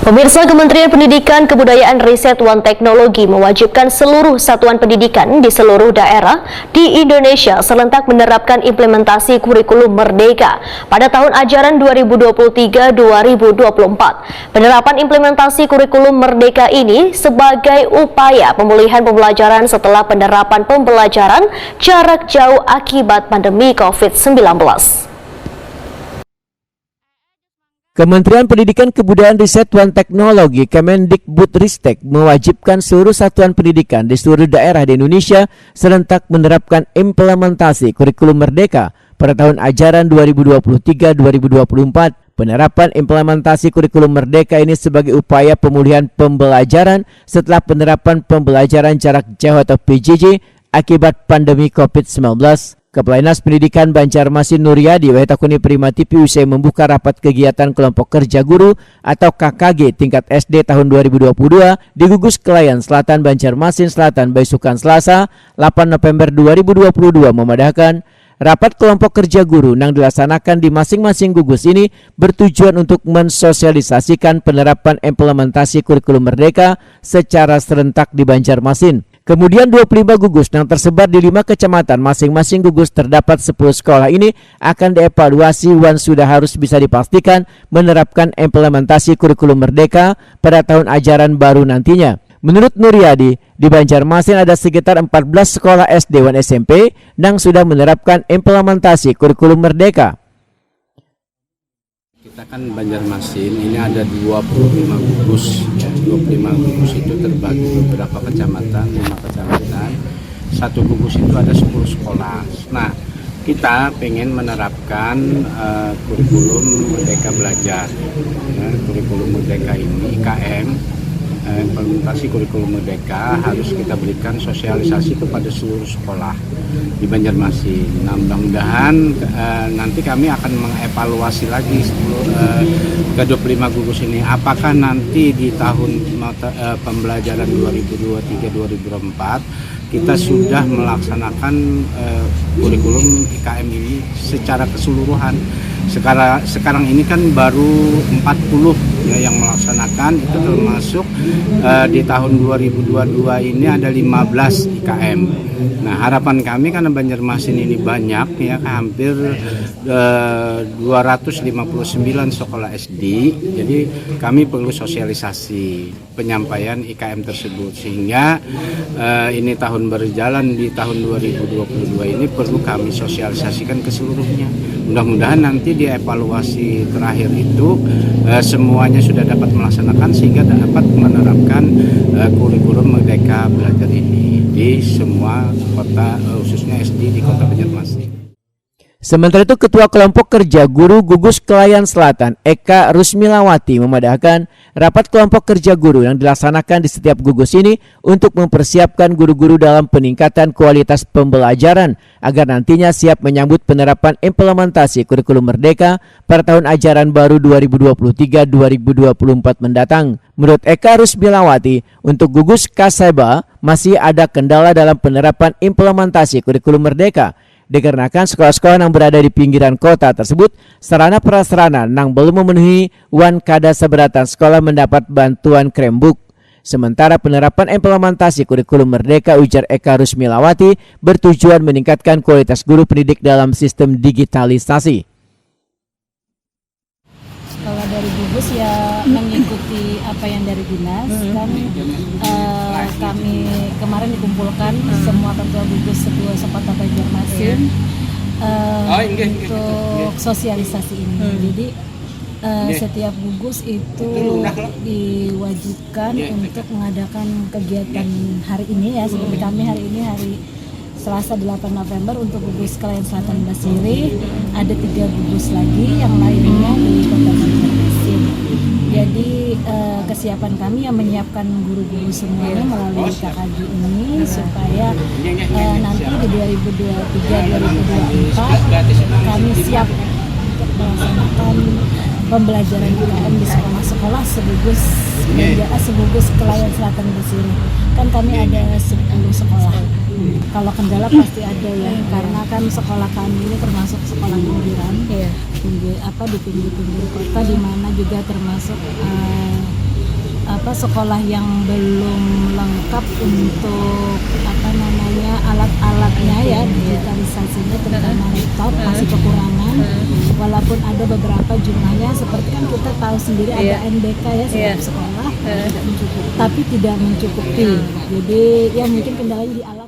Pemirsa, Kementerian Pendidikan, Kebudayaan, Riset, dan Teknologi mewajibkan seluruh satuan pendidikan di seluruh daerah di Indonesia serentak menerapkan implementasi kurikulum Merdeka pada tahun ajaran 2023-2024. Penerapan implementasi kurikulum Merdeka ini sebagai upaya pemulihan pembelajaran setelah penerapan pembelajaran jarak jauh akibat pandemi COVID-19. Kementerian Pendidikan, Kebudayaan, Riset, dan Teknologi Kemendikbudristek mewajibkan seluruh satuan pendidikan di seluruh daerah di Indonesia serentak menerapkan implementasi kurikulum Merdeka pada tahun ajaran 2023-2024. Penerapan implementasi kurikulum Merdeka ini sebagai upaya pemulihan pembelajaran setelah penerapan pembelajaran jarak jauh atau PJJ akibat pandemi COVID-19. Kepala Dinas Pendidikan Banjarmasin Nuryadi Wahitakuni Primati usai membuka rapat kegiatan kelompok kerja guru atau KKG tingkat SD tahun 2022 di Gugus Kelayan Selatan Banjarmasin Selatan Baisukan Selasa 8 November 2022 memadahkan rapat kelompok kerja guru yang dilaksanakan di masing-masing gugus ini bertujuan untuk mensosialisasikan penerapan implementasi kurikulum Merdeka secara serentak di Banjarmasin. Kemudian 25 gugus yang tersebar di 5 kecamatan masing-masing gugus terdapat 10 sekolah ini akan dievaluasi dan sudah harus bisa dipastikan menerapkan implementasi kurikulum Merdeka pada tahun ajaran baru nantinya. Menurut Nuryadi, di Banjarmasin ada sekitar 14 sekolah SD dan SMP yang sudah menerapkan implementasi kurikulum Merdeka. Kita kan Banjarmasin ini ada 25 gugus, 25 gugus itu terbagi beberapa kecamatan, 5 kecamatan. Satu gugus itu ada 10 sekolah. Nah, kita pengen menerapkan kurikulum Merdeka Belajar. Ya, kurikulum Merdeka ini IKM, implementasi kurikulum Merdeka harus kita berikan sosialisasi kepada seluruh sekolah di Banjarmasin. Nah, mudah-mudahan nanti kami akan mengevaluasi lagi ke 25 gugus ini. Apakah nanti di tahun pembelajaran 2023-2024 kita sudah melaksanakan kurikulum IKM ini secara keseluruhan. Sekarang ini kan baru 40 ya yang melaksanakan, itu termasuk di tahun 2022 ini ada 15 IKM. Nah, harapan kami karena Banjarmasin ini banyak ya, hampir 259 sekolah SD. Jadi kami perlu sosialisasi penyampaian IKM tersebut sehingga ini tahun berjalan di tahun 2022 ini perlu kami sosialisasikan ke seluruhnya. Mudah-mudahan nanti di evaluasi terakhir itu semuanya sudah dapat melaksanakan sehingga dapat menerapkan kurikulum Merdeka Belajar ini di semua kota, khususnya SD di Kota Banjarmasin. Sementara itu, Ketua Kelompok Kerja Guru Gugus Kelayan Selatan Eka Rusmilawati memadahkan rapat kelompok kerja guru yang dilaksanakan di setiap gugus ini untuk mempersiapkan guru-guru dalam peningkatan kualitas pembelajaran agar nantinya siap menyambut penerapan implementasi kurikulum Merdeka pada tahun ajaran baru 2023-2024 mendatang. Menurut Eka Rusmilawati, untuk gugus Kaseba masih ada kendala dalam penerapan implementasi kurikulum Merdeka. Dikarenakan sekolah-sekolah yang berada di pinggiran kota tersebut sarana prasarana yang belum memenuhi wan kada seberatan sekolah mendapat bantuan Chromebook. Sementara penerapan implementasi kurikulum Merdeka, ujar Eka Rusmilawati, bertujuan meningkatkan kualitas guru pendidik dalam sistem digitalisasi. Kalau dari gugus ya mengikuti apa yang dari dinas kan, kami kemarin dikumpulkan semua ketua gugus sekota Banjarmasin untuk sosialisasi ini. Jadi setiap gugus itu diwajibkan untuk mengadakan kegiatan hari ini ya, seperti kami hari ini hari Selasa 8 November untuk gugus Kelayan Selatan Basiri, ada 3 gugus lagi yang lainnya di Kota Banjarmasin. Jadi kesiapan kami yang menyiapkan guru-guru semuanya melalui KKG ini supaya nanti di 2023-2024 kami siap untuk melaksanakan pembelajaran IKM di sekolah-sekolah segugus Kelayan Selatan Basiri. Kan kami ada 10 sekolah. Kalau kendala pasti ada ya, karena kan sekolah kami ini termasuk sekolah pinggiran, di pinggir kota, di mana juga termasuk sekolah yang belum lengkap untuk alat-alatnya ya, digitalisasinya terutama laptop masih kekurangan. Walaupun ada beberapa jumlahnya, seperti kan kita tahu sendiri ada NBK ya setiap sekolah, tapi tidak mencukupi. Jadi ya mungkin kendalanya di alat.